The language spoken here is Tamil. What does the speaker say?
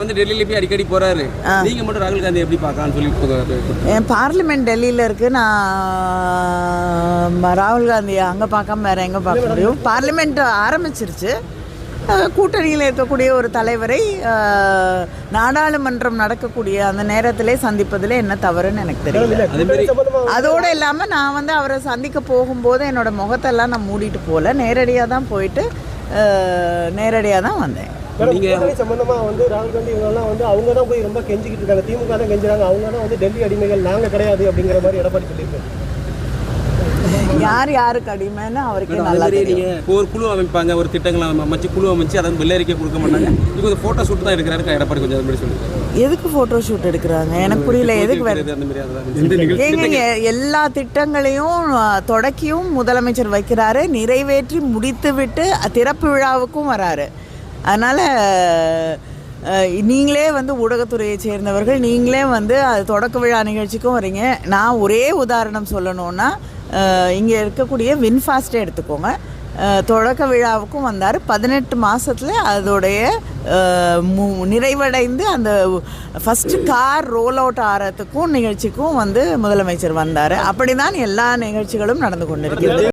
வந்து டெல்லியில போய் அடிக்கடி போறாரு. நீங்க மட்டும் ராகுல் காந்தி எப்படி பார்க்கலாம்னு சொல்லி என் பார்லிமெண்ட் டெல்லியில் இருக்குது. நான் ராகுல் காந்தியை அங்கே பார்க்காம வேறு எங்கே பார்க்க முடியும்? பார்லிமெண்ட் ஆரம்பிச்சிருச்சு. கூட்டணியில் இருக்கக்கூடிய ஒரு தலைவரை நாடாளுமன்றம் நடக்கக்கூடிய அந்த நேரத்திலே சந்திப்பதில் என்ன தவறுன்னு எனக்கு தெரியல. அதோடு இல்லாமல் நான் வந்து அவரை சந்திக்க போகும்போது என்னோடய முகத்தெல்லாம் நான் மூடிட்டு போகல. நேரடியாக தான் போயிட்டு நேரடியாக தான் வந்தேன். சம்பந்தமா வந்து ராகுல் காந்தி இவங்கெல்லாம் வந்து அவங்க தான் போய் ரொம்ப கெஞ்சிக்கிட்டு இருக்காங்க. திமுக தான் கெஞ்சுறாங்க. அவங்க தான் வந்து டெல்லி அடிமைகள், நாங்கள் கிடையாது அப்படிங்கிற மாதிரி எடப்பாடி சொல்லியிருக்காங்க. யாருக்கு அடிமைன்னு அவருக்கு நல்லா தெரியும். ஒரு குழு அமைப்பாங்க, ஒரு திட்டங்களை அமைச்சு குழு அமைச்சு அதை வெள்ளை அறிக்கை கொடுக்க மாட்டாங்க. இப்போ ஒரு ஃபோட்டோ ஷூட் தான் எடுக்கிறாரு எடப்பாடி. கொஞ்சம் அது மாதிரி சொல்லுங்க. எதுக்கு ஃபோட்டோ ஷூட் எடுக்கிறாங்க எனக்கு புரியல. எதுக்கு ஏங்க எல்லா திட்டங்களையும் தொடக்கியும் முதலமைச்சர் வைக்கிறாரு, நிறைவேற்றி முடித்து விட்டு திறப்பு விழாவுக்கும் வராரு. அதனால் நீங்களே வந்து ஊடகத்துறையை சேர்ந்தவர்கள், நீங்களே வந்து அது தொடக்க விழா நிகழ்ச்சிக்கும் வரீங்க. நான் ஒரே உதாரணம் சொல்லணுன்னா, இங்கே இருக்கக்கூடிய வின்ஃபாஸ்ட்டே எடுத்துக்கோங்க. தொடக்க விழாவுக்கும் வந்தார். 18 மாதத்தில் அதோடைய நிறைவடைந்து அந்த ஃபஸ்ட்டு கார் ரோல் அவுட் ஆகிறதுக்கும் நிகழ்ச்சிக்கும் வந்து முதலமைச்சர் வந்தார். அப்படி தான் எல்லா நிகழ்ச்சிகளும் நடந்து கொண்டிருக்கிறது.